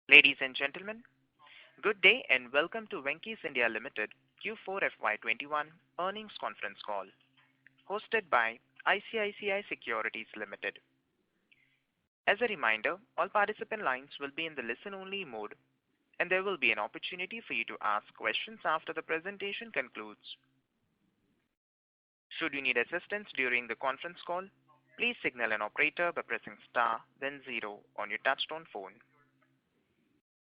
Ladies and gentlemen, good day and welcome to Venky's India Limited Q4 FY21 earnings conference call, hosted by ICICI Securities Limited. As a reminder, all participant lines will be in the listen-only mode, and there will be an opportunity for you to ask questions after the presentation concludes. Should you need assistance during the conference call, please signal an operator by pressing star, then 0 on your touchtone phone.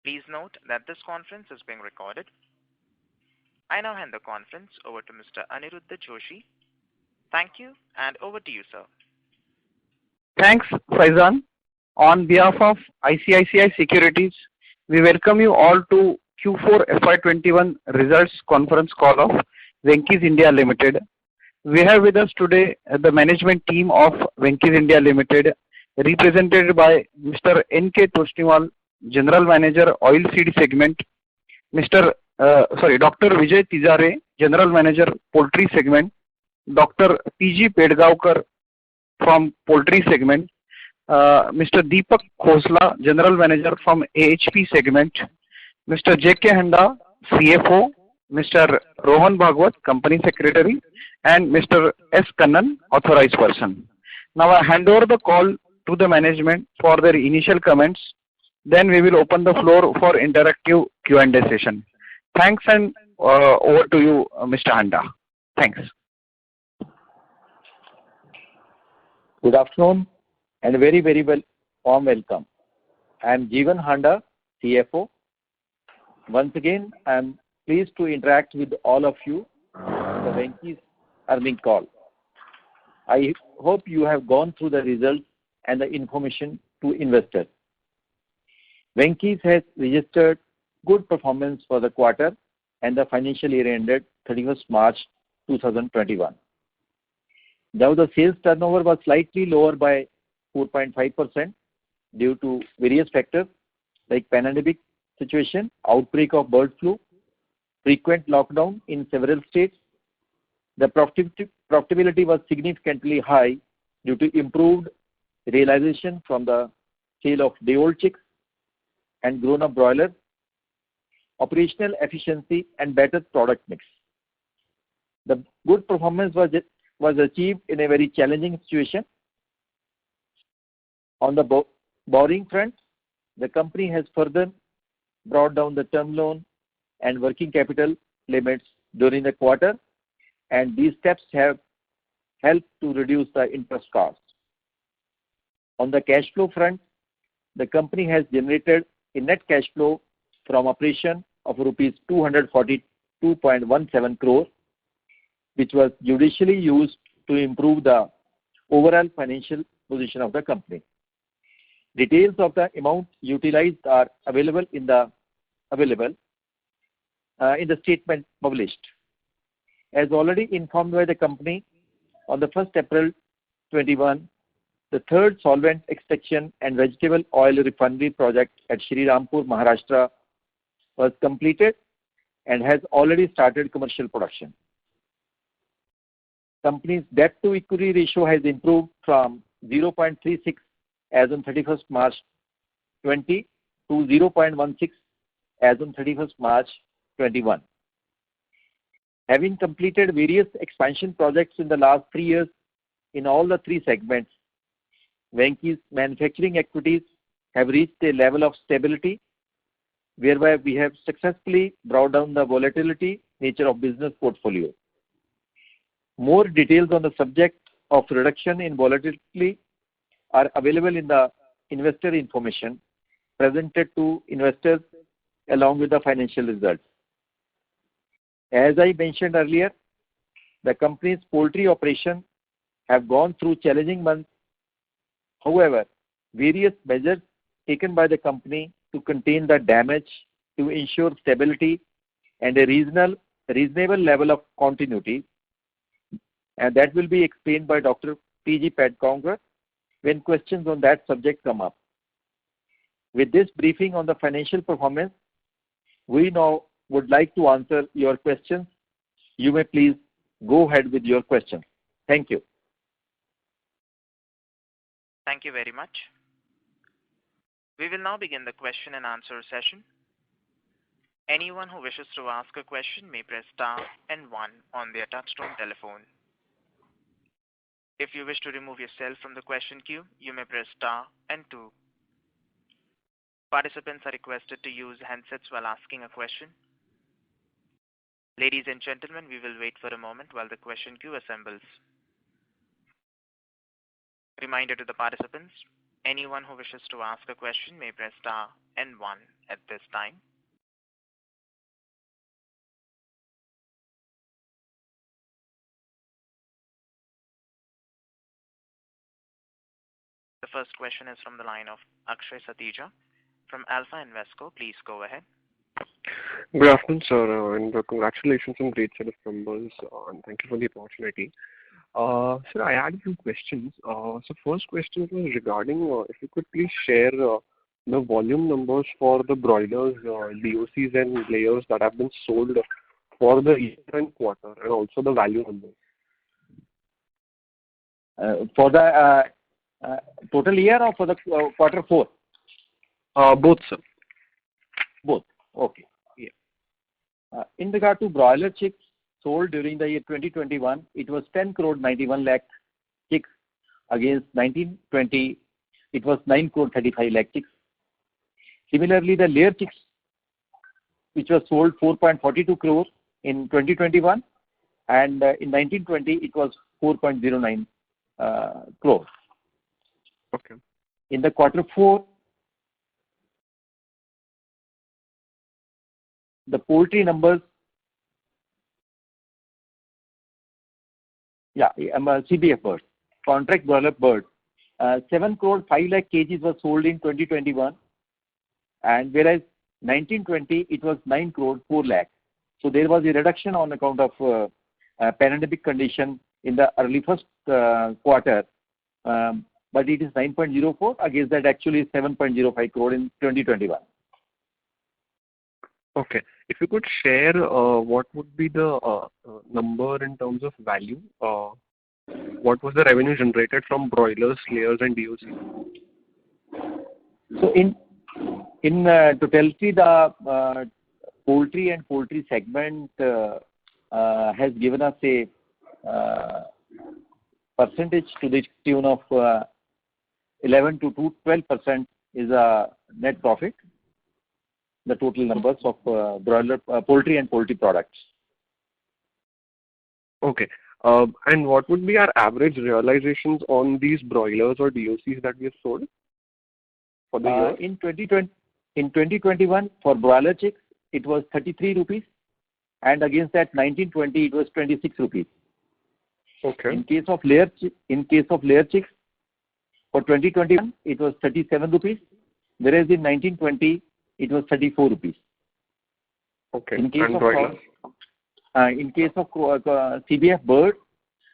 Please note that this conference is being recorded. I now hand the conference over to Mr. Aniruddha Joshi. Thank you, and over to you, sir. Thanks, Faizan. On behalf of ICICI Securities, we welcome you all to Q4 FY21 results conference call of Venky's India Limited. We have with us today the management team of Venky's India Limited, represented by Mr. N.K. Toshniwal, General Manager, Oilseed Segment, Dr. Vijay Tizare, General Manager, Poultry Segment, Dr. P.G. Pedgaonkar from Poultry Segment, Mr. Deepak Khosla, General Manager from AHP Segment, Mr. J.K. Handa, CFO, Mr. Rohan Bhagwat, Company Secretary, and Mr. S. Kannan, Authorized Person. Now I hand over the call to the management for their initial comments. Then we will open the floor for interactive Q&A session. Thanks, and over to you, Mr. Handa. Thanks. Good afternoon and a very warm welcome. I am Jeevan Handa, CFO. Once again, I am pleased to interact with all of you on the Venky's earnings call. I hope you have gone through the results and the information to investors. Venky's has registered good performance for the quarter and the financial year ended 31st March 2021. Though the sales turnover was slightly lower by 4.5% due to various factors like pandemic situation, outbreak of bird flu, frequent lockdown in several states, the profitability was significantly high due to improved realization from the sale of day-old chicks and grown-up broilers, operational efficiency and better product mix. The good performance was achieved in a very challenging situation. On the borrowing front, the company has further brought down the term loan and working capital limits during the quarter, and these steps have helped to reduce the interest cost. On the cash flow front, the company has generated a net cash flow from operation of rupees 242.17 crore, which was judiciously used to improve the overall financial position of the company. Details of the amount utilized are available in the statement published. As already informed by the company, on the 1st April 21, the third solvent extraction and vegetable oil refinery project at Shri Rampur, Maharashtra was completed and has already started commercial production. Company's debt to equity ratio has improved from 0.36 as on 31st March 20 to 0.16 as on 31st March 21. Having completed various expansion projects in the last 3 years in all the 3 segments, Venky's manufacturing activities have reached a level of stability whereby we have successfully brought down the volatility nature of business portfolio. More details on the subject of reduction in volatility are available in the investor information presented to investors along with the financial results. As I mentioned earlier, the company's poultry operations have gone through challenging months. However, various measures taken by the company to contain the damage to ensure stability and a reasonable level of continuity, and that will be explained by Dr. P.G. Pedgaonkar when questions on that subject come up. With this briefing on the financial performance, we now would like to answer your questions. You may please go ahead with your questions. Thank you. Thank you very much. We will now begin the question and answer session. Anyone who wishes to ask a question may press star and one on their touchtone telephone. If you wish to remove yourself from the question queue, you may press star and two. Participants are requested to use handsets while asking a question. Ladies and gentlemen, we will wait for a moment while the question queue assembles. Reminder to the participants, anyone who wishes to ask a question may press star and one at this time. The first question is from the line of Akshay Satija from Alpha Invesco. Please go ahead. Good afternoon, sir, and congratulations on great set of numbers, and thank you for the opportunity. Sir, I had a few questions. So first question was regarding if you could please share the volume numbers for the broilers, DOCs and layers that have been sold for the year and quarter, and also the value numbers. For the total year or for the quarter four? Both, sir. Both. Okay. Yeah. In regard to broiler chicks sold during the year 2021, it was 10 crore 91 lakh chicks. Against 1920, it was 9 crore 35 lakh chicks. Similarly, the layer chicks, which was sold 4.42 crore in 2021, and in 1920 it was 4.09 crore. Okay. In the quarter four, the poultry numbers, CBF birds, contract broiler bird, 7 crore 5 lakh kgs was sold in 2021, and whereas 1920 it was 9 crore 4 lakh. So there was a reduction on account of pandemic condition in the early first quarter, but it is 9.04 against that actually 7.05 crore in 2021. Okay. If you could share what would be the number in terms of value, what was the revenue generated from broilers, layers and DOC? So in totality, the poultry and poultry segment has given us a percentage to the tune of 11 to 12% is a net profit. The total numbers of broiler, poultry and poultry products. Okay. And what would be our average realizations on these broilers or DOCs that we have sold for the year? In 2021, for broiler chicks, it was 33 rupees, and against that 1920 it was 26 rupees. Okay. In case of layer chicks, for 2021 it was 37 rupees, whereas in 1920 it was 34 rupees. Okay. In case and of broilers? In case of CBF bird,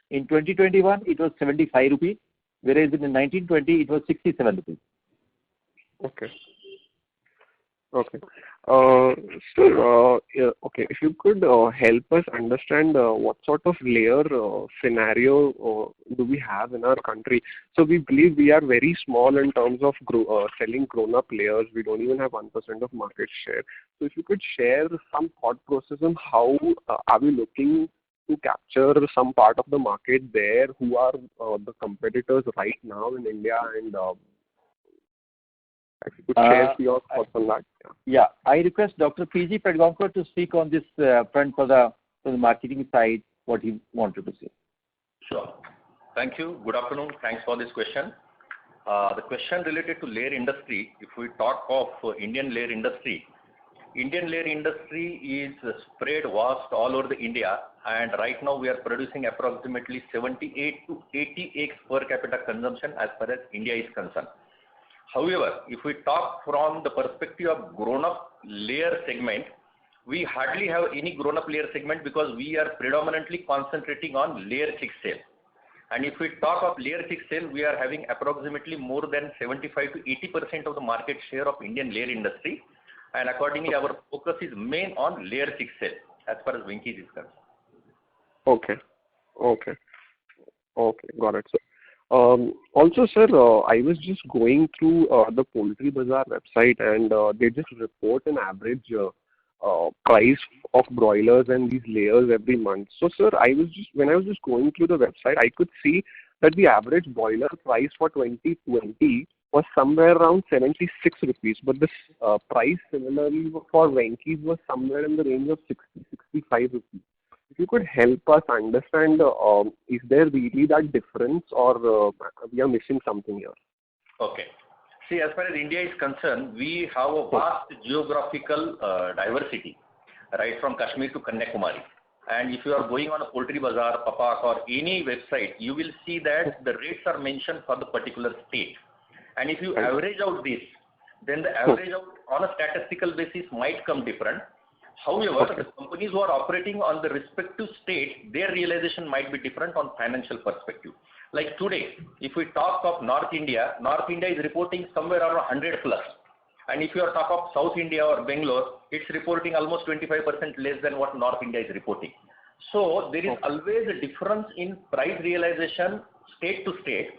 in 2021 it was 75 rupees, whereas in 1920 it was 67 rupees. Okay. Okay. Sir, okay, if you could help us understand what sort of layer scenario do we have in our country. So we believe we are very small in terms of selling grown-up layers. We don't even have 1% of market share. So if you could share some thought process on how are we looking to capture some part of the market there, who are the competitors right now in India, and if you could share your thoughts on that. Yeah, I request Dr. P.G. Pedgaonkar to speak on this front for the marketing side, what he wanted to say. Sure. Thank you. Good afternoon. Thanks for this question. The question related to layer industry, if we talk of Indian layer industry is spread vast all over the India, and right now we are producing approximately 78 to 80 eggs per capita consumption as far as India is concerned. However, if we talk from the perspective of grown-up layer segment, we hardly have any grown-up layer segment because we are predominantly concentrating on layer chick sale. And if we talk of layer chick sale, we are having approximately more than 75 to 80% of the market share of Indian layer industry. And accordingly, our focus is main on layer chick sale as far as Venky's is concerned. Okay. Okay. Okay. Got it, sir. Also, sir, I was just going through the Poultry Bazaar website, and they just report an average price of broilers and these layers every month. So, sir, when I was just going through the website, I could see that the average broiler price for 2020 was somewhere around 76 rupees, but this price similarly for Venky's was somewhere in the range of 60-65 rupees. If you could help us understand, is there really that difference, or we are missing something here? Okay. See, as far as India is concerned, we have a vast geographical diversity, right from Kashmir to Kanyakumari. And if you are going on a Poultry Bazaar, Papak, or any website, you will see that the rates are mentioned for the particular state. And if you average out this, then the average out on a statistical basis might come different. However, the companies who are operating on the respective state, their realization might be different on financial perspective. Like today, if we talk of North India is reporting somewhere around 100 plus. And if you are talk of South India or Bangalore, it's reporting almost 25% less than what North India is reporting. So there is always a difference in price realization state to state,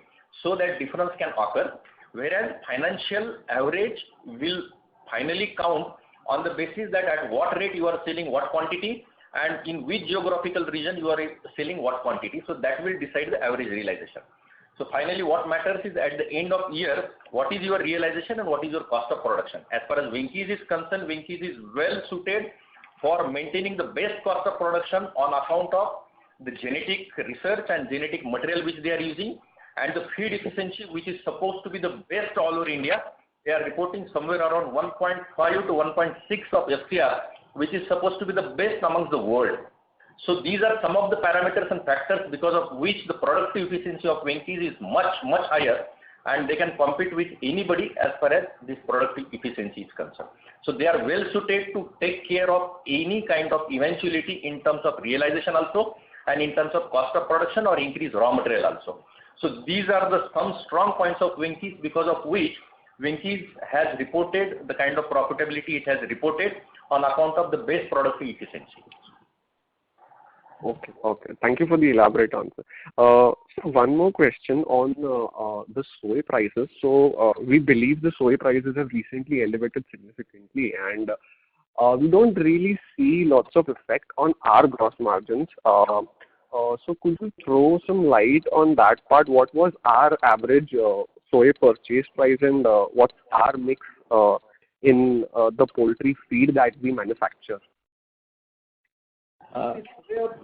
so that difference can occur. Whereas financial average will finally count on the basis that at what rate you are selling what quantity and in which geographical region you are selling what quantity. So that will decide the average realization. So finally what matters is at the end of year, what is your realization and what is your cost of production. As far as Venky's is concerned, Venky's is well suited for maintaining the best cost of production on account of the genetic research and genetic material which they are using, and the feed efficiency which is supposed to be the best all over India. They are reporting somewhere around 1.5 to 1.6 of FCR, which is supposed to be the best amongst the world. So these are some of the parameters and factors because of which the productive efficiency of Venky's is much, much higher, and they can compete with anybody as far as this productive efficiency is concerned. So they are well suited to take care of any kind of eventuality in terms of realization also, and in terms of cost of production or increase raw material also. So these are some strong points of Venky's, because of which Venky's has reported the kind of profitability it has reported on account of the best productive efficiency. Okay. Thank you for the elaborate answer. So one more question on the soy prices. So we believe the soy prices have recently elevated significantly, and we don't really see lots of effect on our gross margins. So could you throw some light on that part? What was our average soy purchase price, and what's our mix in the poultry feed that we manufacture?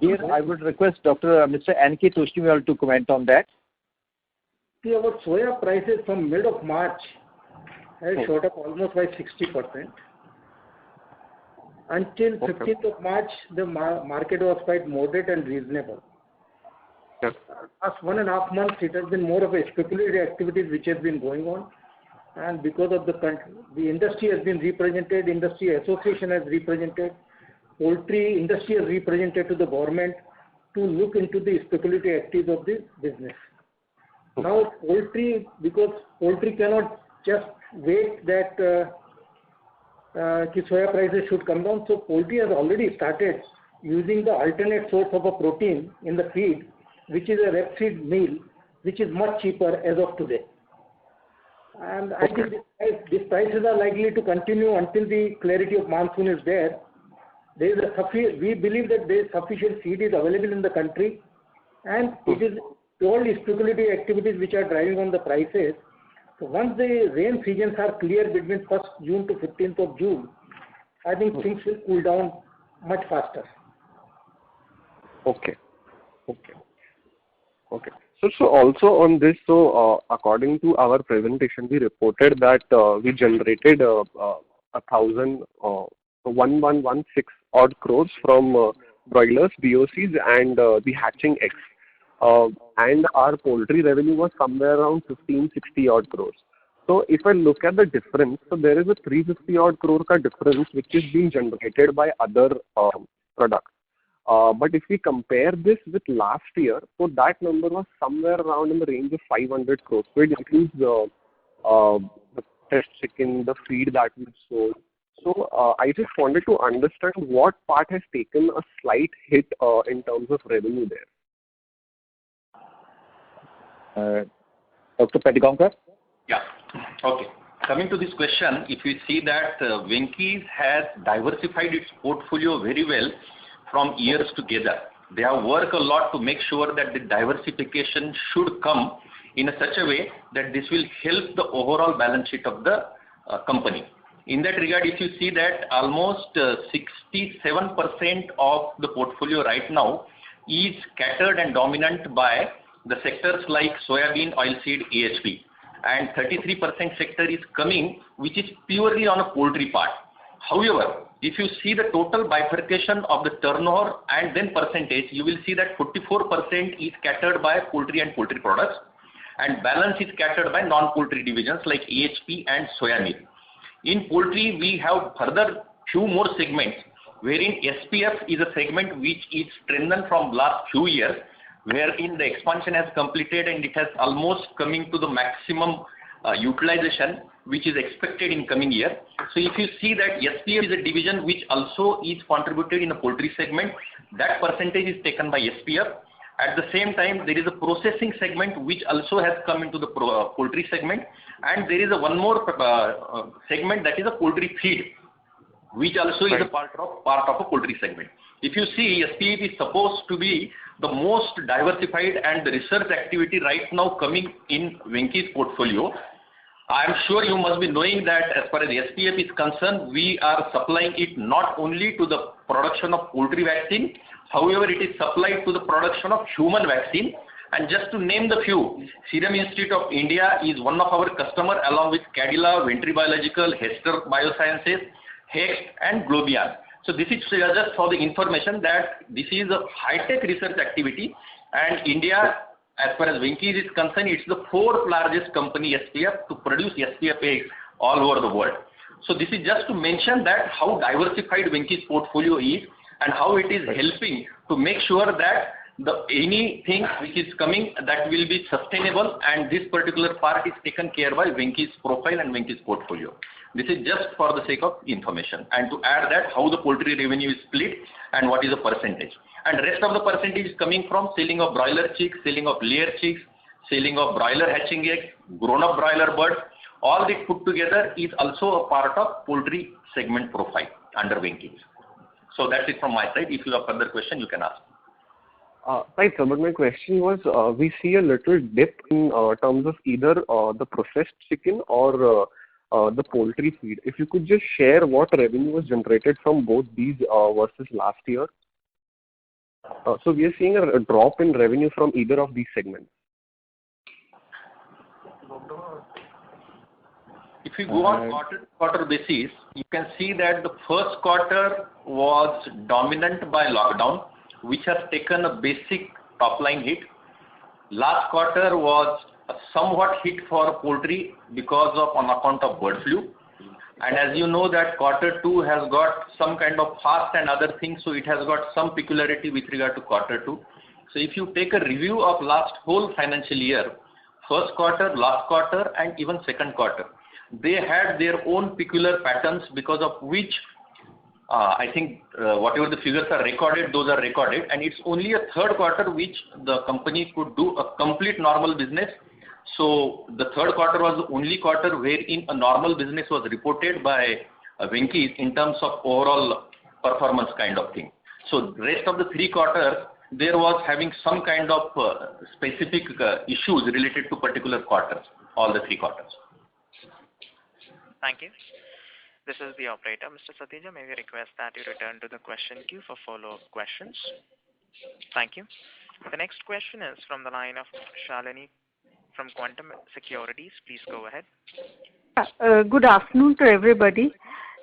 Here I would request Mr. N.K. Toshniwal to comment on that. See, our soya prices from mid of March has shot up almost by 60%. Until 15th of March, the market was quite moderate and reasonable. Yes. Last 1.5 months, it has been more of a speculative activities which has been going on. And because of the industry has been represented, industry association has represented, poultry industry has represented to the government to look into the speculative activities of this business. Now poultry, because poultry cannot just wait that soya prices should come down, so poultry has already started using the alternate source of a protein in the feed, which is a rapeseed meal, which is much cheaper as of today. And I think these prices are likely to continue until the clarity of monsoon is there. We believe that there is sufficient feed is available in the country, and it is purely speculative activities which are driving on the prices. So once the rain seasons are clear between 1st June to 15th of June, I think things will cool down much faster. Okay. So also on this, according to our presentation, we reported that we generated 1116 odd crores from broilers, BOCs, and the hatching eggs. And our poultry revenue was somewhere around 1560 odd crores. So if I look at the difference, so there is a 350 odd crore ka difference which is being generated by other products. But if we compare this with last year, so that number was somewhere around in the range of 500 crores. So it includes the test chicken, the feed that we sold. So I just wanted to understand what part has taken a slight hit in terms of revenue there. Dr. Pettigomkar? Yeah. Okay. Coming to this question, if you see that Venky's has diversified its portfolio very well from years together. They have worked a lot to make sure that the diversification should come in such a way that this will help the overall balance sheet of the company. In that regard, if you see that almost 67% of the portfolio right now is catered and dominant by the sectors like soybean, oilseed, AHP, and 33% sector is coming, which is purely on a poultry part. However, if you see the total bifurcation of the turnover and then percentage, you will see that 44% is catered by poultry and poultry products, and balance is catered by non-poultry divisions like AHP and soya meal. In poultry, we have further few more segments, wherein SPF is a segment which is strengthened from last few years, wherein the expansion has completed and it has almost coming to the maximum utilization, which is expected in coming year. So if you see that SPF is a division which also is contributed in a poultry segment, that percentage is taken by SPF. At the same time, there is a processing segment which also has come into the poultry segment, and there is one more segment, that is a poultry feed, which also is a part of a poultry segment. If you see, SPF is supposed to be the most diversified and the research activity right now coming in Venky's portfolio. I am sure you must be knowing that as far as SPF is concerned, we are supplying it not only to the production of poultry vaccine, however, it is supplied to the production of human vaccine. And just to name the few, Serum Institute of India is one of our customers, along with Cadila, Ventry Biological, Hester Biosciences, Hex, and Globian. So this is just for the information that this is a high-tech research activity, and India, as far as Venky is concerned, it's the fourth largest company SPF to produce SPF eggs all over the world. So this is just to mention that how diversified Venky's portfolio is and how it is helping to make sure that anything which is coming, that will be sustainable, and this particular part is taken care by Venky's profile and Venky's portfolio. This is just for the sake of information, and to add that how the poultry revenue is split and what is the percentage. And rest of the percentage is coming from selling of broiler chicks, selling of layer chicks, selling of broiler hatching eggs, grown-up broiler birds. All this put together is also a part of poultry segment profile under Venky. So that's it from my side. If you have further question, you can ask. Right, sir, but my question was, we see a little dip in terms of either the processed chicken or the poultry feed. If you could just share what revenue was generated from both these versus last year. So we are seeing a drop in revenue from either of these segments. If you go on quarter basis, you can see that the first quarter was dominant by lockdown, which has taken a basic top line hit. Last quarter was a somewhat hit for poultry because of on account of bird flu. And as you know that quarter two has got some kind of fast and other things, so it has got some peculiarity with regard to quarter two. So if you take a review of last whole financial year, first quarter, last quarter, and even second quarter, they had their own peculiar patterns, because of which I think whatever the figures are recorded, those are recorded, and it's only a third quarter which the company could do a complete normal business. So the third quarter was the only quarter wherein a normal business was reported by Venky in terms of overall performance kind of thing. So rest of the three quarters, there was having some kind of specific issues related to particular quarters, all the three quarters. Thank you. This is the operator. Mr. Satija, may we request that you return to the question queue for follow-up questions? Thank you. The next question is from the line of Shalini from Quantum Securities. Please go ahead. Good afternoon to everybody.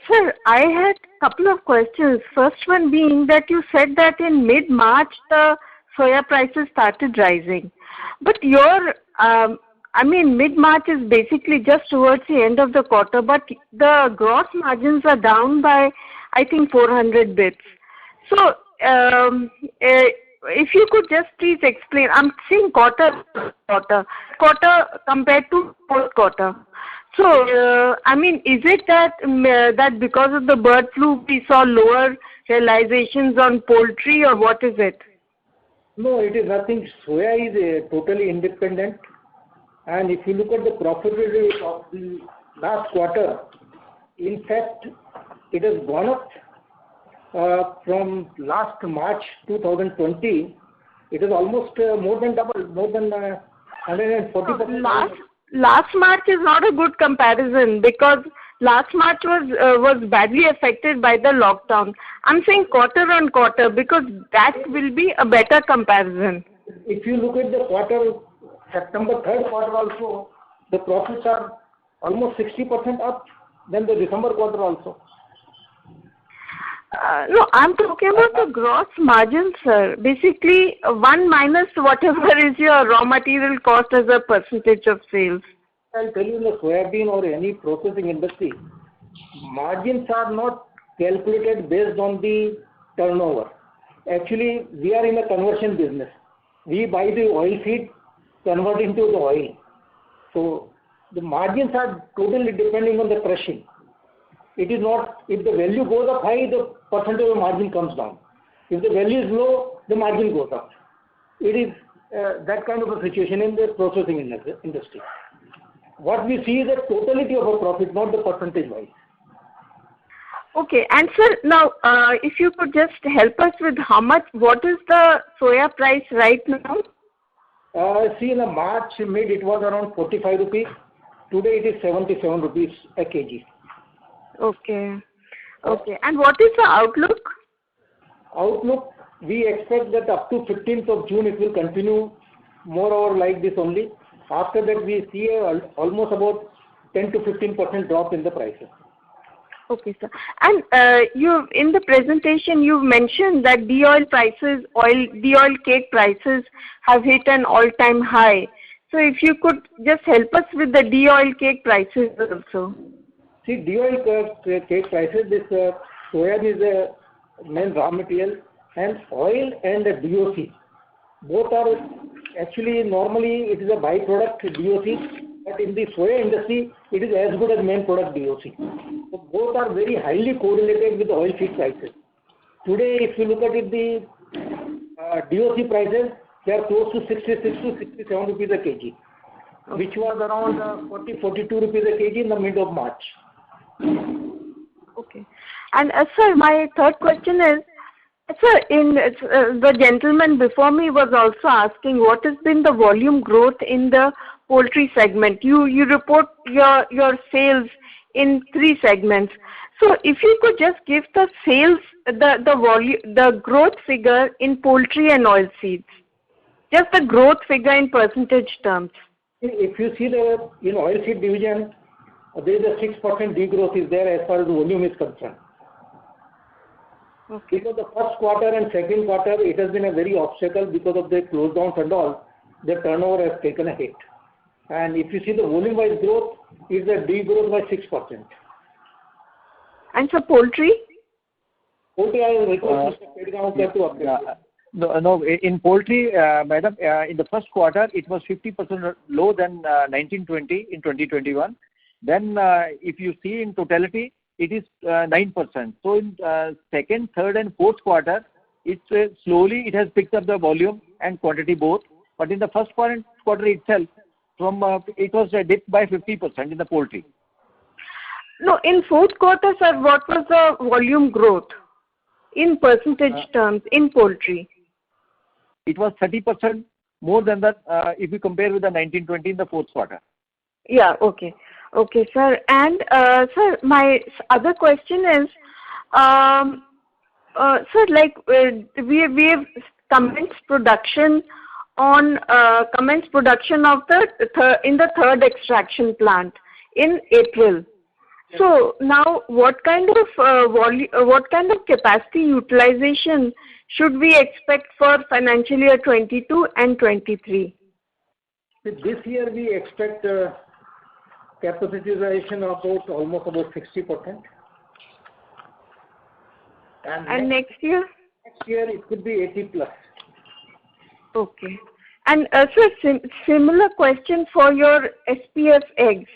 Sir, I had a couple of questions. First one being that you said that in mid-March the soya prices started rising. But mid-March is basically just towards the end of the quarter, but the gross margins are down by, I think, 400 bits. So, if you could just please explain, I'm seeing quarter compared to fourth quarter. So, is it that because of the bird flu we saw lower realizations on poultry, or what is it? No, it is nothing. Soya is totally independent. And if you look at the profitability of the last quarter, in fact, it has gone up from last March 2020. It is almost more than double, more than 140%. Last March is not a good comparison because last March was badly affected by the lockdown. I'm saying quarter on quarter because that will be a better comparison. If you look at the quarter, September third quarter also, the profits are almost 60% up than the December quarter also. No, I'm talking about the gross margin, sir. Basically, one minus whatever is your raw material cost as a percentage of sales. I'll tell you, in the soybean or any processing industry, margins are not calculated based on the turnover. Actually, we are in a conversion business. We buy the oil seed, convert into the oil. So the margins are totally depending on the crushing. It is not, if the value goes up high, the percentage of margin comes down. If the value is low, the margin goes up. It is that kind of a situation in the processing industry. What we see is the totality of a profit, not the percentage wise. Okay, and sir, now if you could just help us with what is the soya price right now? See, in the March mid, it was around 45 rupees. Today it is 77 rupees a kg. Okay. Okay. And what is the outlook? Outlook, we expect that up to 15th of June it will continue more or like this only. After that we see almost about 10 to 15% drop in the prices. Okay, sir. And you in the presentation you've mentioned that de-oil cake prices have hit an all-time high. So if you could just help us with the de-oil cake prices also. See, de-oil cake prices, this soya is a main raw material, and oil and the DOC. Both are actually, normally it is a byproduct DOC, but in the soya industry, it is as good as main product DOC. So both are very highly correlated with oil seed prices. Today, if you look at it, the DOC prices, they are close to 66 to 67 rupees a kg, which was around 42 rupees a kg in the mid of March. Okay. And sir, my third question is, sir, the gentleman before me was also asking what has been the volume growth in the poultry segment. You report your sales in 3 segments. So if you could just give the sales, the growth figure in poultry and oilseeds, just the growth figure in percentage terms. If you see in oilseed division, there is a 6% degrowth is there as far as the volume is concerned. Okay. Because the first quarter and second quarter, it has been a very obstacle because of the close downs and all, the turnover has taken a hit. And if you see the volume-wise growth, it's a degrowth by 6%. And for poultry? Poultry, I will request Mr. Pedgaonkar to update. No, in poultry, madam, in the first quarter, it was 50% low than 1920 in 2021. Then, if you see in totality, it is 9%. So in second, third, and fourth quarter, it's slowly it has picked up the volume and quantity both. But in the first quarter itself, it was a dip by 50% in the poultry. No, in fourth quarter, sir, what was the volume growth in percentage terms in poultry? It was 30% more than that if you compare with the 1920 in the fourth quarter. Yeah, okay. Okay, sir. And, sir, my other question is, sir, like we have commenced production of in the third extraction plant in April. So now, what kind of capacity utilization should we expect for financial year 22 and 23? This year we expect capacity utilization of almost about 60%. And next year? Next year it could be 80 plus. Okay. And sir, similar question for your SPF eggs.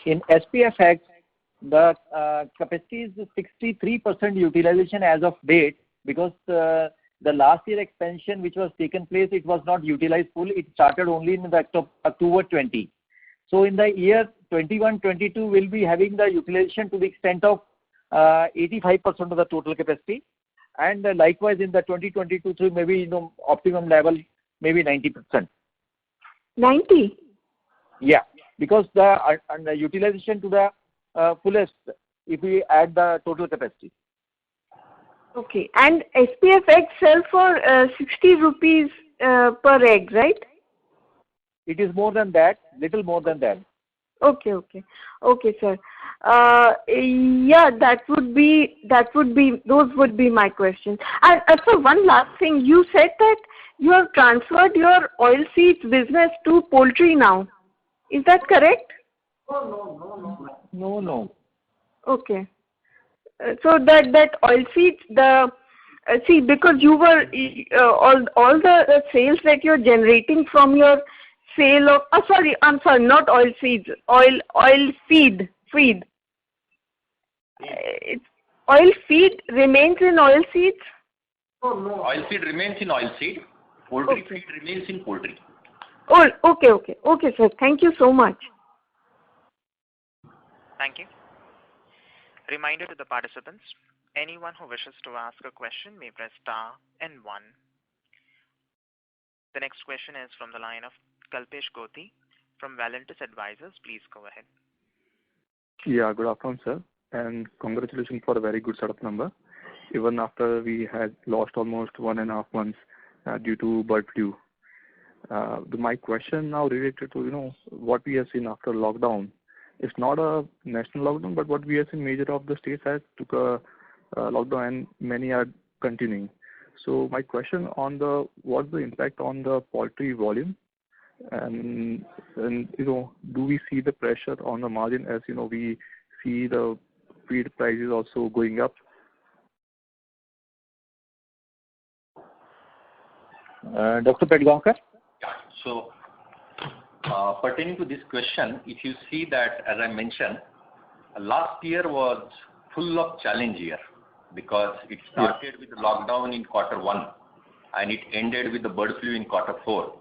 In SPF eggs, The capacity is 63% utilization as of date, because the last year expansion which was taken place, it was not utilized full. It started only in the October 20. So in the year 21-22, we'll be having the utilization to the extent of 85% of the total capacity, and likewise in the 2022-23, maybe optimum level maybe 90%. 90? Yeah, because the utilization to the fullest if we add the total capacity. Okay. And SPF egg sell for 60 rupees per egg, right? It is more than that, little more than that. Okay, sir. Yeah, those would be my questions. And so one last thing, you said that you have transferred your oilseeds business to poultry now. Is that correct? No. Okay. So that oilseeds, see, because you were all the sales that you're generating from your sale of, I'm sorry, not oilseeds, oil feed. Oil feed remains in oilseeds? Oil feed remains in oil seed. Poultry feed remains in poultry. Oh, okay, sir. Thank you so much. Thank you. Reminder to the participants, anyone who wishes to ask a question may press star and 1. The next question is from the line of Kalpesh Gothi from Valentis Advisors. Please go ahead. Yeah, good afternoon, sir, and congratulations for a very good set of number. Even after we had lost almost 1.5 months due to bird flu. My question now related to what we have seen after lockdown. It's not a national lockdown, but what we have seen, major of the states has took a lockdown and many are continuing. So my question on what's the impact on the poultry volume, and do we see the pressure on the margin as we see the feed prices also going up? Dr. Petgaonkar? Yeah. So pertaining to this question, if you see that, as I mentioned, last year was full of challenge year, because it started with the lockdown in Q1 and it ended with the bird flu in Q4.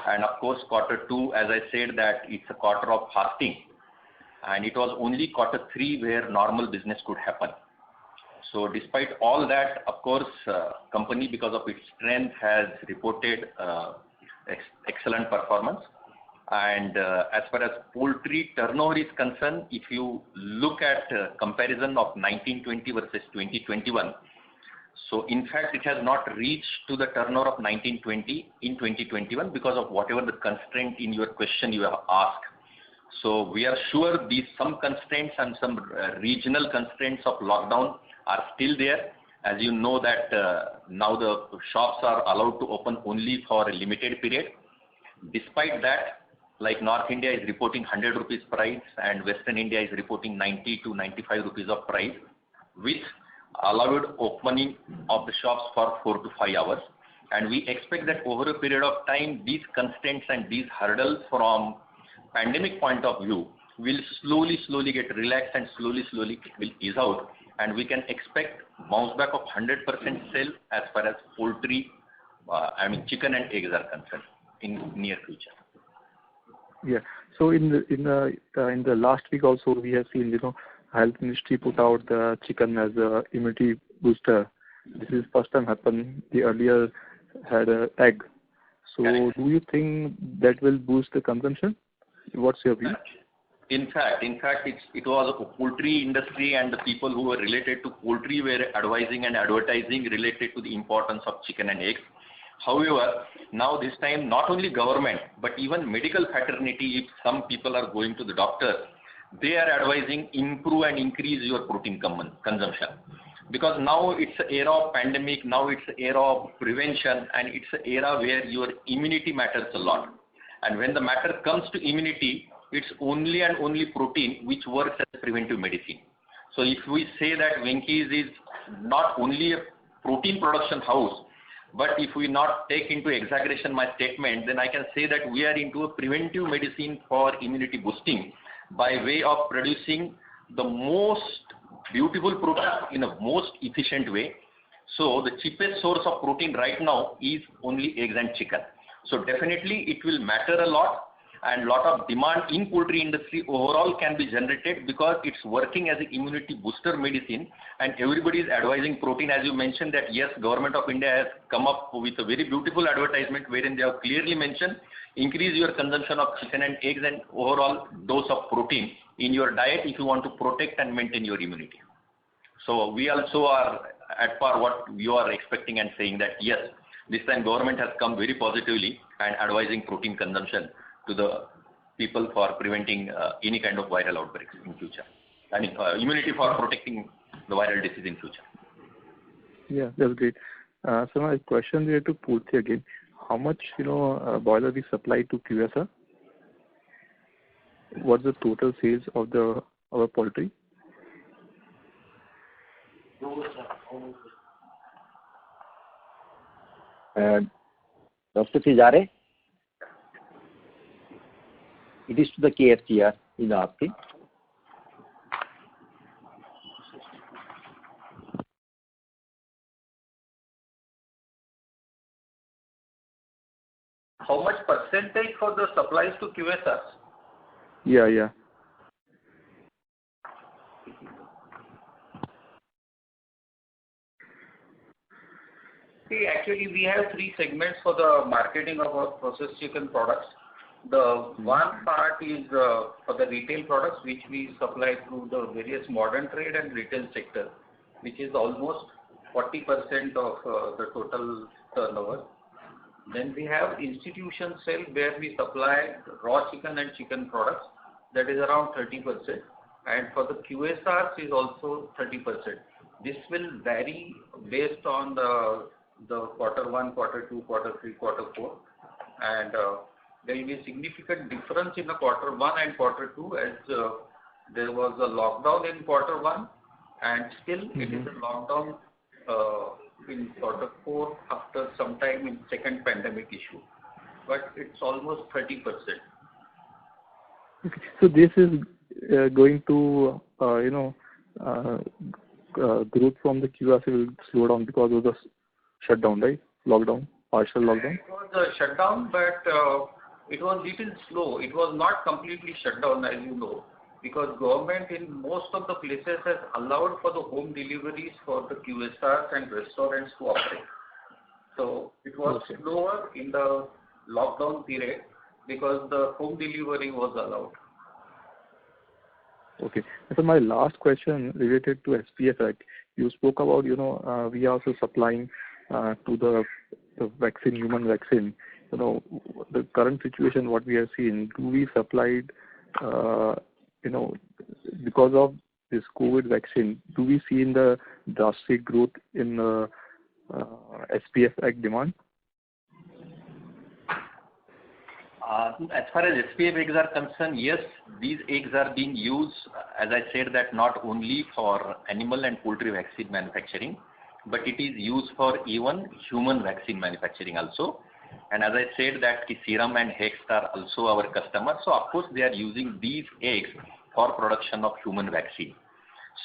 And of course, Q2, as I said, that it's a quarter of fasting, and it was only Q3 where normal business could happen. So despite all that, of course, company, because of its strength, has reported excellent performance. And as far as poultry turnover is concerned, if you look at comparison of 1920 versus 2021, so in fact it has not reached to the turnover of 1920 in 2021 because of whatever the constraint in your question you have asked. So we are sure some constraints and some regional constraints of lockdown are still there. As you know that now the shops are allowed to open only for a limited period. Despite that, like North India is reporting 100 rupees price and Western India is reporting 90 to 95 rupees of price, with allowed opening of the shops for 4 to 5 hours. And we expect that over a period of time, these constraints and these hurdles from pandemic point of view will slowly get relaxed, and slowly it will ease out, and we can expect bounce back of 100% sale as far as poultry, chicken and eggs are concerned in near future. Yeah. So in the last week also we have seen Health Ministry put out the chicken as a immunity booster. This is first time happened. The earlier had egg. So Correct. Do you think that will boost the consumption? What's your view? In fact, it was a poultry industry and the people who were related to poultry were advising and advertising related to the importance of chicken and eggs. However, now this time not only government but even medical fraternity, if some people are going to the doctor, they are advising improve and increase your protein consumption. Because now it's an era of pandemic, now it's an era of prevention, and it's an era where your immunity matters a lot. And when the matter comes to immunity, it's only and only protein which works as a preventive medicine. So if we say that Venky's is not only a protein production house, but if we not take into exaggeration my statement, then I can say that we are into a preventive medicine for immunity boosting by way of producing the most beautiful protein in a most efficient way. So the cheapest source of protein right now is only eggs and chicken. So definitely it will matter a lot, and lot of demand in poultry industry overall can be generated because it's working as an immunity booster medicine, and everybody is advising protein. As you mentioned that yes, Government of India has come up with a very beautiful advertisement wherein they have clearly mentioned increase your consumption of chicken and eggs and overall dose of protein in your diet if you want to protect and maintain your immunity. So we also are at par what you are expecting and saying that yes, this time government has come very positively and advising protein consumption to the people for preventing any kind of viral outbreaks in future. I mean immunity for protecting the viral disease in future. Yeah, that's great. So my question related to poultry again. How much boiler we supply to QSR? What's the total sales of our poultry? Dr. Tijare, it is to the KFCR is asking. How much percentage for the supplies to QSRs? Yeah. See, actually, we have three segments for the marketing of our processed chicken products. The one part is for the retail products, which we supply through the various modern trade and retail sector, which is almost 40% of the total turnover. Then we have institution sale where we supply raw chicken and chicken products, that is around 30%. And for the QSRs is also 30%. This will vary based on the quarter 1, quarter 2, quarter 3, quarter 4. And there will be a significant difference in the quarter 1 and quarter 2 as there was a lockdown in quarter 1 and still it is a lockdown in quarter 4 after some time in second pandemic issue. But it's almost 30%. Okay. So this is going to, growth from the QSR will slow down because of the shutdown, right? Lockdown, partial lockdown? It was a shutdown, but it was little slow. It was not completely shut down, as you know, because government in most of the places has allowed for the home deliveries for the QSRs and restaurants to operate. So it was slower in the lockdown period because the home delivery was allowed. Okay. So my last question related to SPF Act. You spoke about, we are also supplying to the vaccine, human vaccine. The current situation, what we have seen, do we supplied, because of this COVID vaccine, do we see in the drastic growth in the SPF Act demand? As far as SPF eggs are concerned, yes, these eggs are being used, as I said, that not only for animal and poultry vaccine manufacturing, but it is used for even human vaccine manufacturing also. And as I said that Serum and Hext are also our customers. So of course they are using these eggs for production of human vaccine.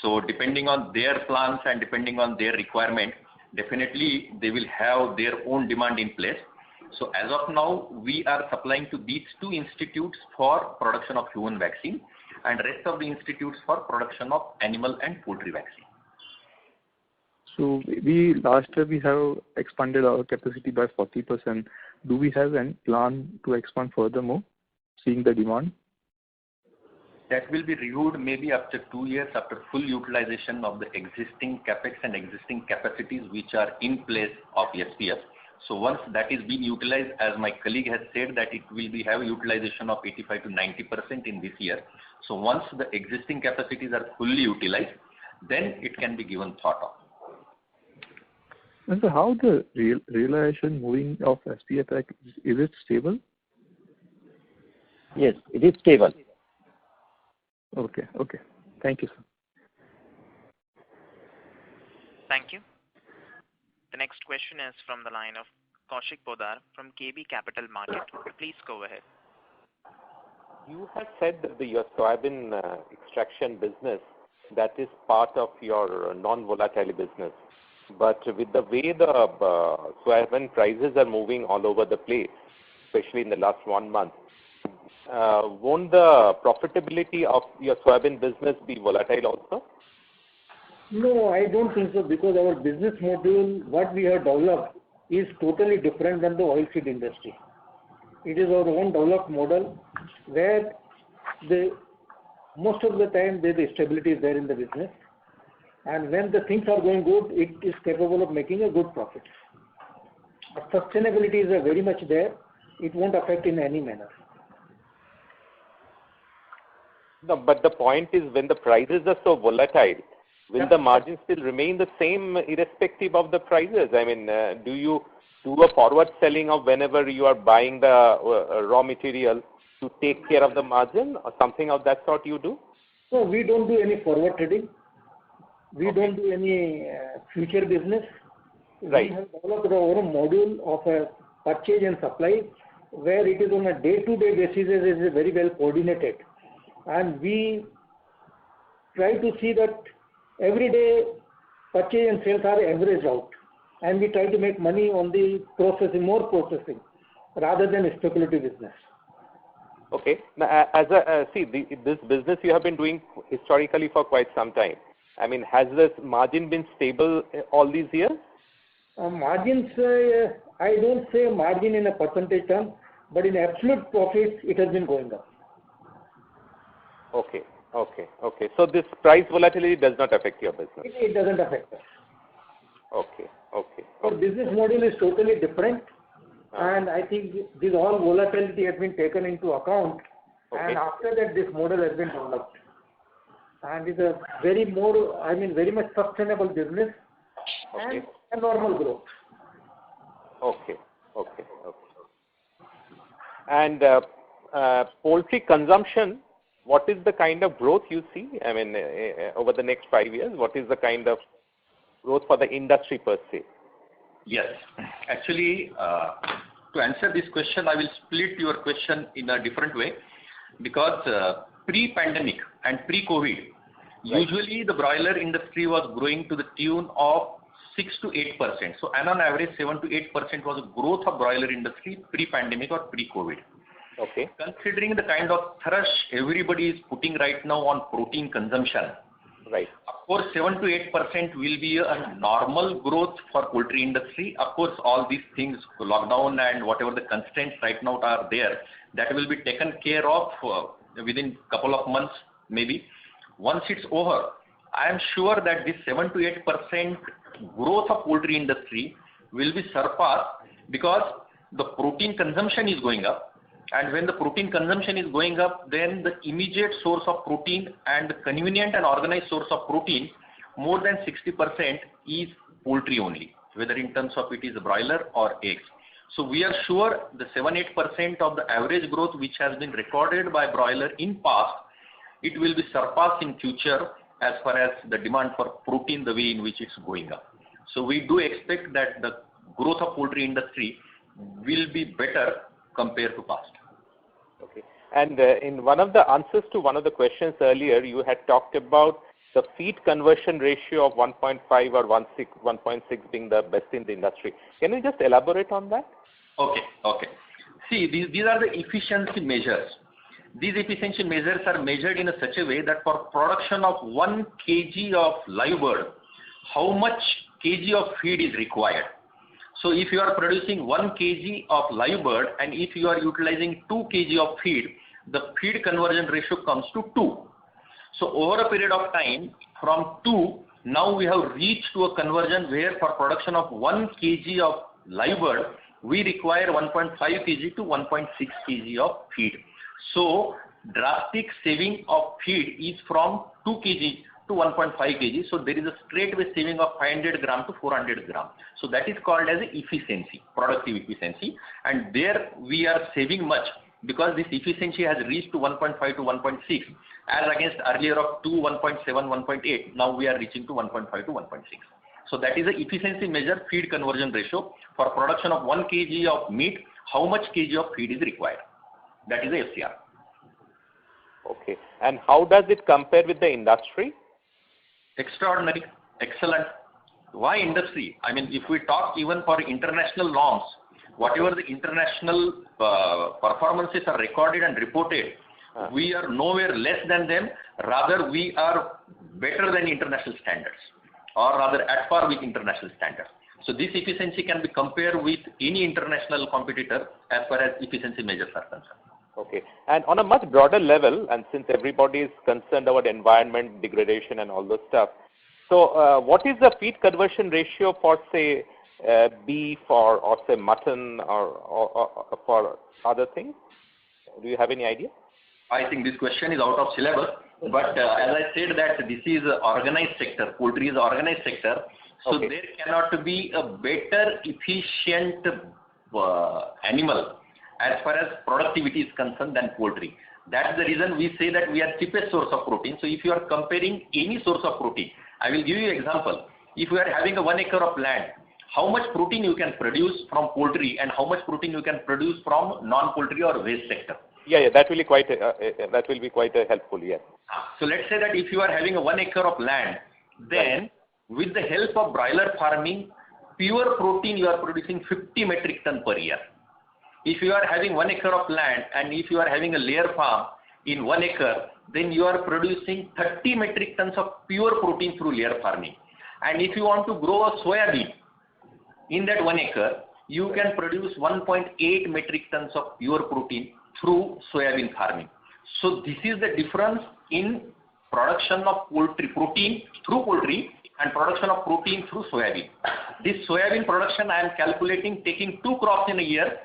So depending on their plans and depending on their requirement, definitely they will have their own demand in place. So as of now, we are supplying to these two institutes for production of human vaccine and rest of the institutes for production of animal and poultry vaccine. So last year we have expanded our capacity by 40%. Do we have any plan to expand furthermore, seeing the demand? That will be reviewed maybe after 2 years after full utilization of the existing capex and existing capacities which are in place of SPF. So once that is being utilized, as my colleague has said, that it will have utilization of 85 to 90% in this year. So once the existing capacities are fully utilized, then it can be given thought of. And so how the realization moving of SPF Act, is it stable? Yes, it is stable. Okay. Thank you, sir. Thank you. The next question is from the line of Kaushik Poddar from KB Capital Market. Please go ahead. You had said that your soybean extraction business that is part of your non-volatile business. But with the way the soybean prices are moving all over the place, especially in the last 1 month, won't the profitability of your soybean business be volatile also? No, I don't think so, because our business model, what we have developed, is totally different than the oilseed industry. It is our own developed model where most of the time the stability is there in the business, and when the things are going good, it is capable of making a good profit. Sustainability is very much there. It won't affect in any manner. No, but the point is, when the prices are so volatile, will the margin still remain the same irrespective of the prices? I mean, do you do a forward selling of whenever you are buying the raw material to take care of the margin, or something of that sort you do? No, we don't do any forward trading. We don't do any future business. Right. We have developed our own module of a purchase and supply, where it is on a day-to-day basis. It is very well coordinated, and we try to see that every day purchase and sales are averaged out, and we try to make money on the processing, more processing, rather than speculative business. Okay. Now, this business you have been doing historically for quite some time. I mean, has this margin been stable all these years? Margins, I don't say margin in a percentage term, but in absolute profits, it has been going up. Okay. So this price volatility does not affect your business? It doesn't affect us. Okay. Our business model is totally different, and I think this all volatility has been taken into account, and after that this model has been developed. And it's a very much sustainable business and a normal growth. Okay. And poultry consumption, what is the kind of growth you see? I mean, over the next 5 years, what is the kind of growth for the industry per se? Yes. Actually, to answer this question, I will split your question in a different way, because pre-pandemic and pre-COVID, usually the broiler industry was growing to the tune of 6 to 8%. So, on average, 7 to 8% was the growth of broiler industry pre-pandemic or pre-COVID. Okay. Considering the kind of thrust everybody is putting right now on protein consumption, right. Of course, 7 to 8% will be a normal growth for poultry industry. Of course, all these things, lockdown and whatever the constraints right now are there, that will be taken care of within couple of months maybe. Once it's over, I am sure that this 7 to 8% growth of poultry industry will be surpassed, because the protein consumption is going up. And when the protein consumption is going up, then the immediate source of protein and the convenient and organized source of protein, more than 60% is poultry only, whether in terms of it is broiler or eggs. So we are sure the 7-8% of the average growth which has been recorded by broiler in past, it will be surpassed in future as far as the demand for protein, the way in which it's going up. So we do expect that the growth of poultry industry will be better compared to past. Okay. And in one of the answers to one of the questions earlier, you had talked about the feed conversion ratio of 1.5 or 1.6 being the best in the industry. Can you just elaborate on that? Okay. See, these are the efficiency measures. These efficiency measures are measured in such a way that for production of 1 kg of live bird, how much kg of feed is required. So if you are producing 1 kg of live bird, and if you are utilizing 2 kg of feed, the feed conversion ratio comes to 2. So over a period of time, from 2, now we have reached to a conversion where for production of 1 kg of live bird, we require 1.5 kg to 1.6 kg of feed. So drastic saving of feed is from 2 kg to 1.5 kg. So there is a straightway saving of 500 gram to 400 gram. So that is called as efficiency, productive efficiency. And there we are saving much, because this efficiency has reached to 1.5 to 1.6, as against earlier of 2, 1.7, 1.8. Now we are reaching to 1.5 to 1.6. So that is the efficiency measure, feed conversion ratio. For production of 1 kg of meat, how much kg of feed is required? That is the FCR. Okay. And how does it compare with the industry? extraordinary, excellent. Why industry? I mean, if we talk even for international norms, whatever the international performances are recorded and reported, we are nowhere less than them. Rather, we are better than international standards, or rather at par with international standards. So this efficiency can be compared with any international competitor as far as efficiency measures are concerned. Okay. And on a much broader level, and since everybody is concerned about environment degradation and all those stuff, so what is the feed conversion ratio for, say, beef or say mutton or for other things? Do you have any idea? I think this question is out of syllabus, but as I said that this is an organized sector, poultry is an organized sector, so there cannot be a better efficient animal as far as productivity is concerned than poultry. That's the reason we say that we are cheapest source of protein. So if you are comparing any source of protein, I will give you an example. If you are having a 1 acre of land, how much protein you can produce from poultry and how much protein you can produce from non-poultry or waste sector? Yeah, that will be quite helpful. Yes. So let's say that if you are having a 1 acre of land, then with the help of broiler farming, pure protein you are producing 50 metric ton per year. If you are having 1 acre of land and if you are having a layer farm in 1 acre, then you are producing 30 metric tons of pure protein through layer farming. And if you want to grow a soya bean in that 1 acre, you can produce 1.8 metric tons of pure protein through soybean farming. So this is the difference in production of poultry protein through poultry and production of protein through soybean. This soybean production I am calculating taking 2 crops in a year.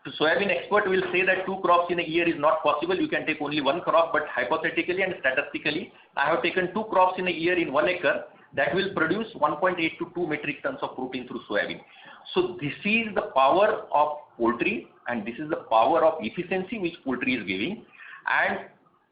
The soybean expert will say that 2 crops in a year is not possible. You can take only 1 crop, but hypothetically and statistically, I have taken 2 crops in a year in 1 acre that will produce 1.8 to 2 metric tons of protein through soybean. So this is the power of poultry and this is the power of efficiency which poultry is giving. And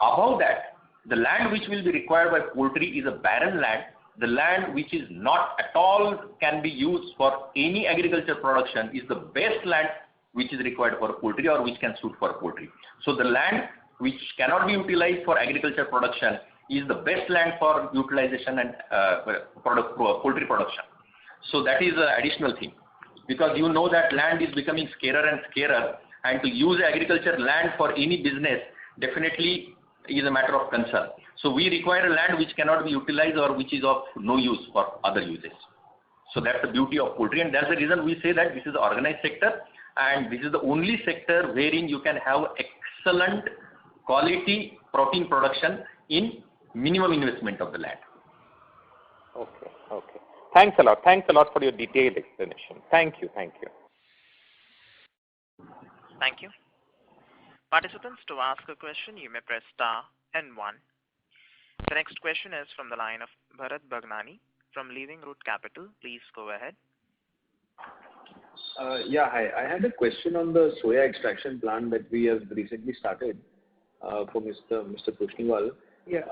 above that, the land which will be required by poultry is a barren land. The land which is not at all can be used for any agriculture production is the best land which is required for poultry or which can suit for poultry. So the land which cannot be utilized for agriculture production is the best land for utilization and poultry production. So that is an additional thing, because you know that land is becoming scarcer and scarcer, and to use agriculture land for any business definitely is a matter of concern. So we require a land which cannot be utilized or which is of no use for other uses. So that's the beauty of poultry, and that's the reason we say that this is the organized sector and this is the only sector wherein you can have excellent quality protein production in minimum investment of the land. Okay. Thanks a lot for your detailed explanation. Thank you. Thank you. Participants, to ask a question, you may press star and 1. The next question is from the line of Bharat Bhagnani from Living Root Capital. Please go ahead. Hi. I had a question on the soya extraction plant that we have recently started for Mr. Toshniwal. Yeah.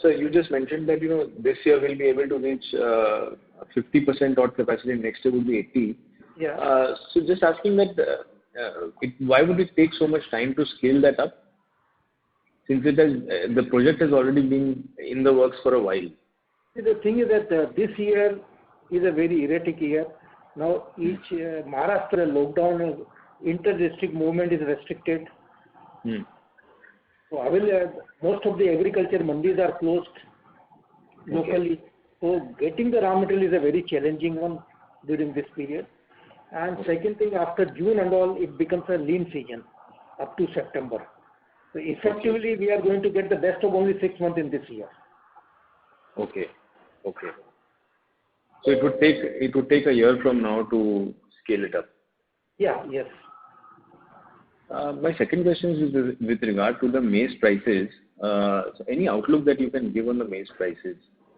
So you just mentioned that this year we'll be able to reach 50% odd capacity, next year will be 80. Yeah. So just asking that why would it take so much time to scale that up, since the project has already been in the works for a while? The thing is that this year is a very erratic year. Now each Maharashtra lockdown, inter-district movement is restricted. So most of the agriculture mandis are closed locally. So getting the raw material is a very challenging one during this period. And second thing, after June and all, it becomes a lean season up to September. So effectively, we are going to get the best of only 6 months in this year. Okay. So it would take a year from now to scale it up. Yeah. Yes. My second question is with regard to the maize prices. So any outlook that you can give on the maize prices?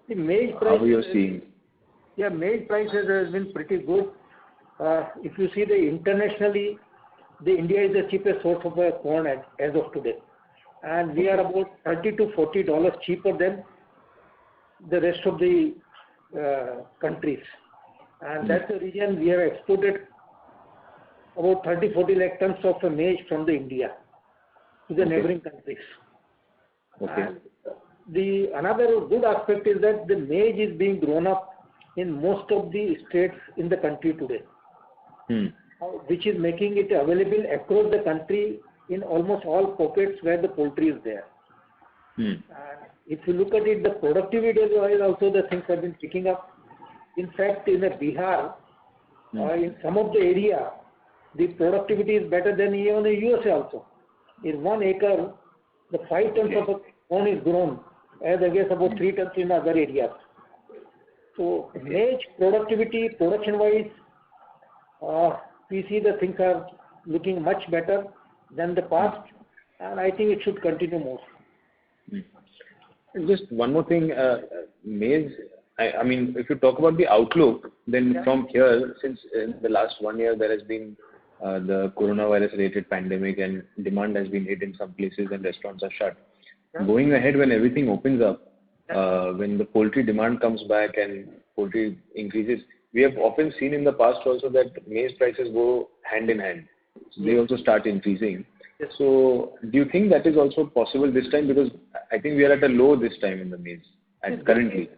The maize prices. How are you seeing? Yeah, maize prices has been pretty good. If you see internationally, India is the cheapest source of corn as of today, and we are about $30 to $40 cheaper than the rest of the countries, and that's the reason we have exported about 30-40 lakh tons of maize from India to the neighboring countries. Okay. And the another good aspect is that the maize is being grown up in most of the states in the country today, which is making it available across the country in almost all pockets where the poultry is there. And if you look at it, the productivity wise also the things have been picking up. In fact, in Bihar, in some of the area, the productivity is better than even in USA also. In 1 acre, the 5 tons of corn is grown, as against about 3 tons in other areas. So, maize productivity, production-wise, we see the things are looking much better than the past, and I think it should continue more. Just one more thing, maize. I mean, if you talk about the outlook, then from here, since in the last 1 year there has been the coronavirus-related pandemic and demand has been hit in some places and restaurants are shut. Going ahead, when everything opens up, when the poultry demand comes back and poultry increases, we have often seen in the past also that maize prices go hand in hand. So they also start increasing. So do you think that is also possible this time? Because I think we are at a low this time in the maize currently.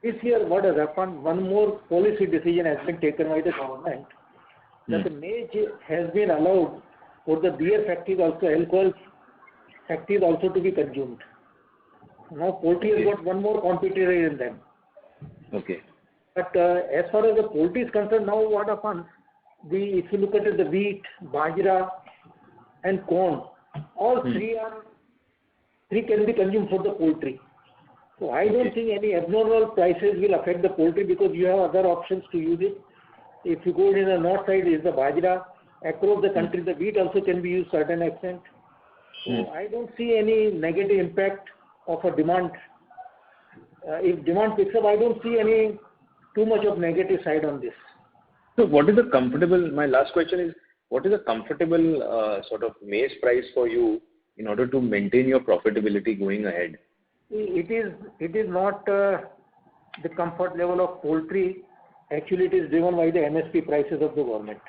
This year, what has happened, one more policy decision has been taken by the government that the maize has been allowed for the beer factories also, alcohol factories also to be consumed. Now poultry has got one more competitor in them. Okay. But as far as the poultry is concerned, now what happens, if you look at it, the wheat, bajra and corn, all three can be consumed for the poultry. So I don't think any abnormal prices will affect the poultry because you have other options to use it. If you go in the north side is the bajra, across the country the wheat also can be used to a certain extent. So I don't see any negative impact of a demand. If demand picks up, I don't see any too much of negative side on this. So what is the comfortable, my last question is, what is a comfortable sort of maize price for you in order to maintain your profitability going ahead? It is not the comfort level of poultry. Actually, it is driven by the MSP prices of the government.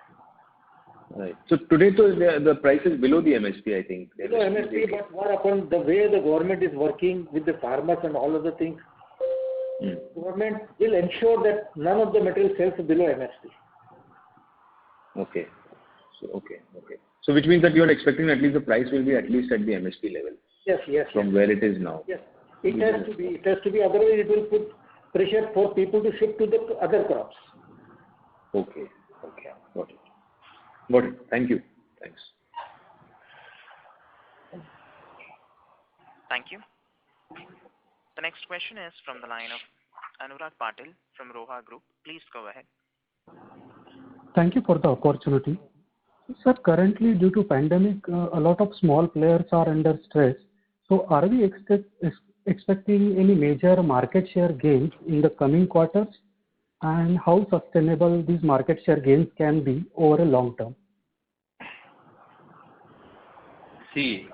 Right. So today, the price is below the MSP, I think. Below MSP, but what happens, the way the government is working with the farmers and all other things, government will ensure that none of the material sells below MSP. Okay. So which means that you are expecting at least the price will be at least at the MSP level. Yes. From where it is now. Yes. It has to be. Otherwise, it will put pressure for people to shift to the other crops. Okay. Got it. Thank you. Thanks. Thank you. The next question is from the line of Anurag Patil from Roha Group. Please go ahead. Thank you for the opportunity. Sir, currently due to pandemic, a lot of small players are under stress. So are we expecting any major market share gains in the coming quarters? And how sustainable these market share gains can be over a long term? See,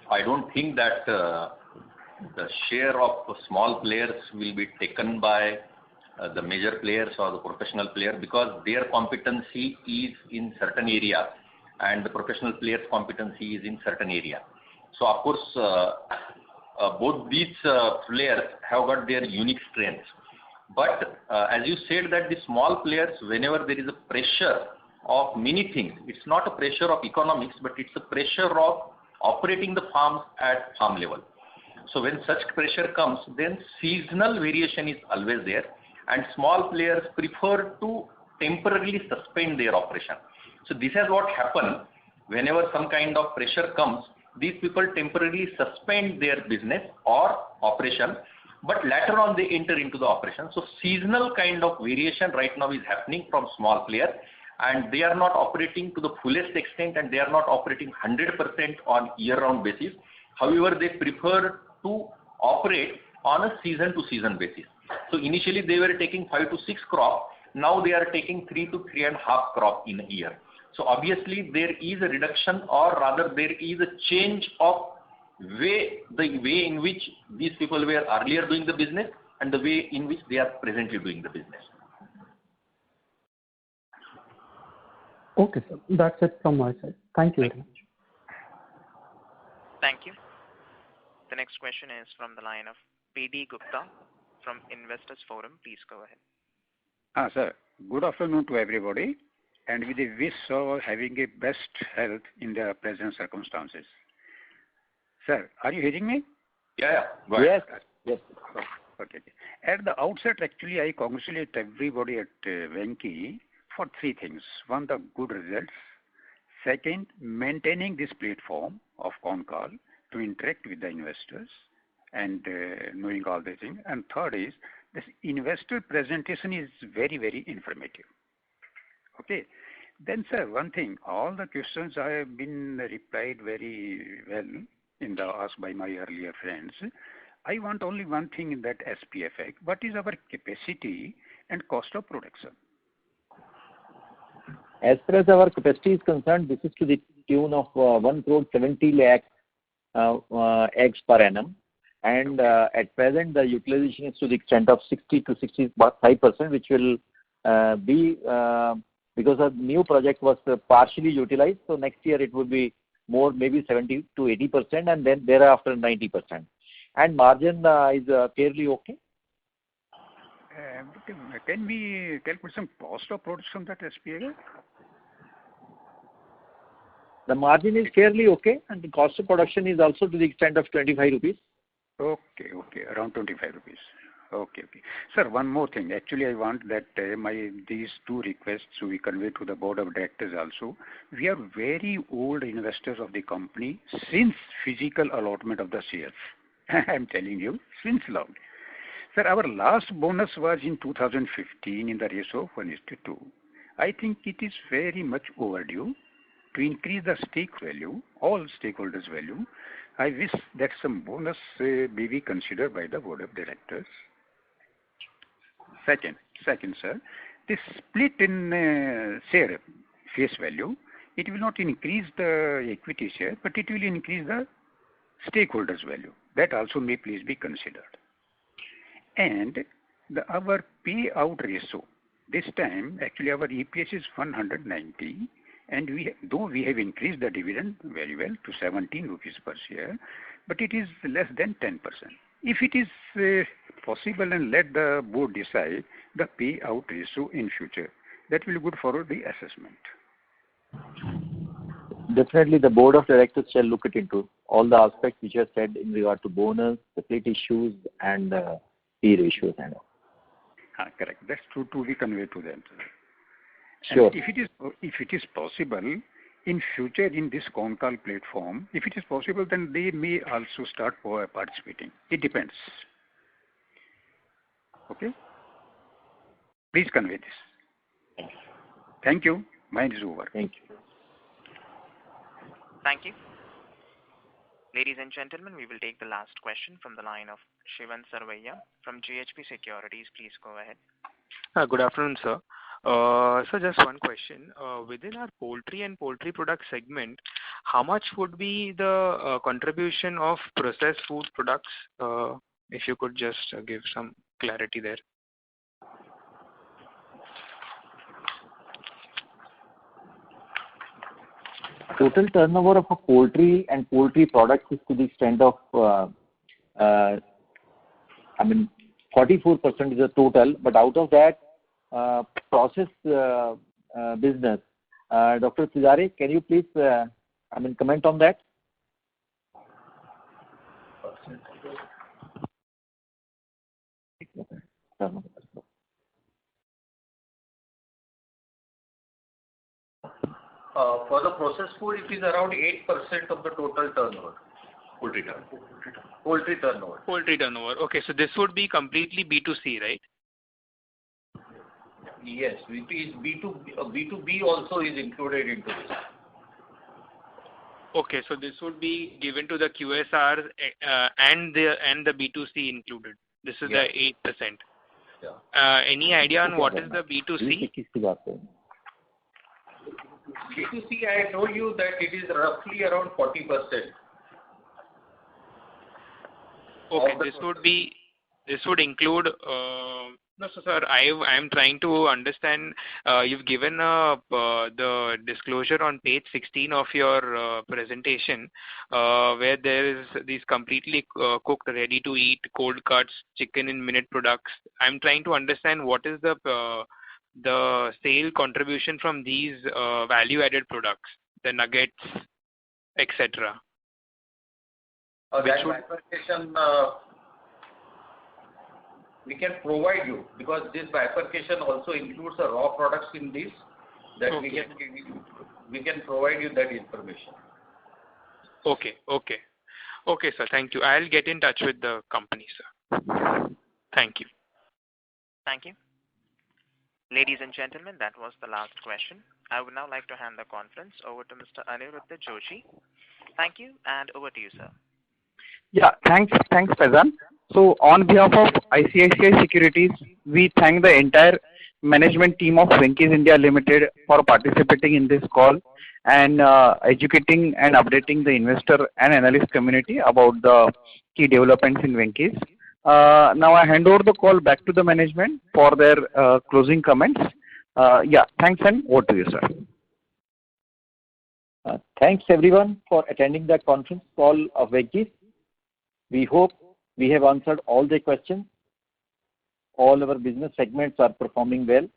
I don't think that the share of small players will be taken by the major players or the professional player because their competency is in certain area and the professional players' competency is in certain area. So of course, both these players have got their unique strengths. But as you said that the small players, whenever there is a pressure of many things, it's not a pressure of economics, but it's a pressure of operating the farms at farm level. So when such pressure comes, then seasonal variation is always there, and small players prefer to temporarily suspend their operation. So this is what happens whenever some kind of pressure comes. These people temporarily suspend their business or operation, but later on they enter into the operation. So seasonal kind of variation right now is happening from small players, and they are not operating to the fullest extent and they are not operating 100% on year-round basis. However, they prefer to operate on a season-to-season basis. So initially they were taking 5 to 6 crop, now they are taking 3 to 3.5 crop in a year. So obviously there is a reduction, or rather there is a change of the way in which these people were earlier doing the business and the way in which they are presently doing the business. Okay, sir. That's it from my side. Thank you very much. Thank you. The next question is from the line of PD Gupta from Investors Forum. Please go ahead. Sir, good afternoon to everybody, and with the wish of having a best health in the present circumstances. Sir, are you hearing me? Yeah. Yes. Yes. Okay. At the outset, actually, I congratulate everybody at Venky for three things. One, the good results. Second, maintaining this platform of con call to interact with the investors and knowing all the things. And third is, this investor presentation is very, very informative. Okay. Then, sir, one thing, all the questions have been replied very well asked by my earlier friends. I want only one thing in that SPFX. What is our capacity and cost of production? As far as our capacity is concerned, this is to the tune of 1 crore 70 lakh eggs per annum. And at present, the utilization is to the extent of 60 to 65%, which will be because a new project was partially utilized. So next year it would be more, maybe 70 to 80%, and then thereafter 90%. And margin is fairly okay. Can we calculate some cost of production that SPFX? The margin is fairly okay, and the cost of production is also to the extent of 25 rupees. Okay, around 25 rupees. Okay. Sir, one more thing. Actually, I want that these two requests we convey to the board of directors also. We are very old investors of the company since physical allotment of the shares. I am telling you, since long. Sir, our last bonus was in 2015 in the ratio of 1:2. I think it is very much overdue to increase the stake value, all stakeholders' value. I wish that some bonus be considered by the board of directors. Second, sir, this split in share face value, it will not increase the equity share, but it will increase the stakeholders' value. That also may please be considered. And our payout ratio, this time actually our EPS is 190, and though we have increased the dividend very well to 17 rupees per share, but it is less than 10%. If it is possible, and let the board decide the payout ratio in future, that will be good for the assessment. Definitely, the board of directors shall look into all the aspects which are said in regard to bonus, the split issues, and P ratios and all. Correct. That's true to be conveyed to them. Sure. And if it is possible in future in this con call platform, if it is possible, then they may also start participating. It depends. Okay. Please convey this. Thank you. Mine is over. Thank you. Thank you. Ladies and gentlemen, we will take the last question from the line of Shivan Sarvaiya from GHP Securities. Please go ahead. Good afternoon, sir. So just one question. Within our poultry and poultry product segment, how much would be the contribution of processed food products? If you could just give some clarity there. Total turnover of a poultry and poultry products is to the extent of 44% is the total, but out of that, process business. Dr. Tijari, can you please comment on that? For the processed food, it is around 8% of the total turnover. Poultry turnover. Poultry turnover. Okay, so this would be completely B2C, right? Yes, it is B2B also is included into this. Okay, so this would be given to the QSRs and the B2C included. This is the 8%. Yeah. Any idea on what is the B2C? B2C, I told you that it is roughly around 40%. Okay, this would include No, so sir, I am trying to understand. You've given the disclosure on page 16 of your presentation, where there is these completely cooked, ready-to-eat, cold cuts, chicken in minute products. I'm trying to understand what is the sale contribution from these value-added products, the nuggets, etc. That bifurcation we can provide you, because this bifurcation also includes the raw products in this, that Okay. we can provide you that information. Okay, sir. Thank you. I'll get in touch with the company, sir. Thank you. Thank you. Ladies and gentlemen, that was the last question. I would now like to hand the conference over to Mr. Aniruddha Joshi. Thank you, and over to you, sir. Yeah, thanks, Faizan. So on behalf of ICICI Securities, we thank the entire management team of Venky's India Limited for participating in this call and educating and updating the investor and analyst community about the key developments in Venky's. Now I hand over the call back to the management for their closing comments. Yeah, thanks, and over to you, sir. Thanks everyone for attending the conference call of Venky's. We hope we have answered all the questions. All our business segments are performing well,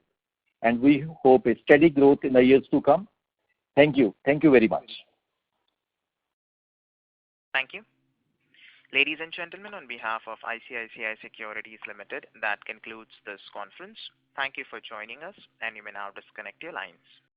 and we hope a steady growth in the years to come. Thank you. Thank you very much. Thank you. Ladies and gentlemen, on behalf of ICICI Securities Limited, that concludes this conference. Thank you for joining us, and you may now disconnect your lines.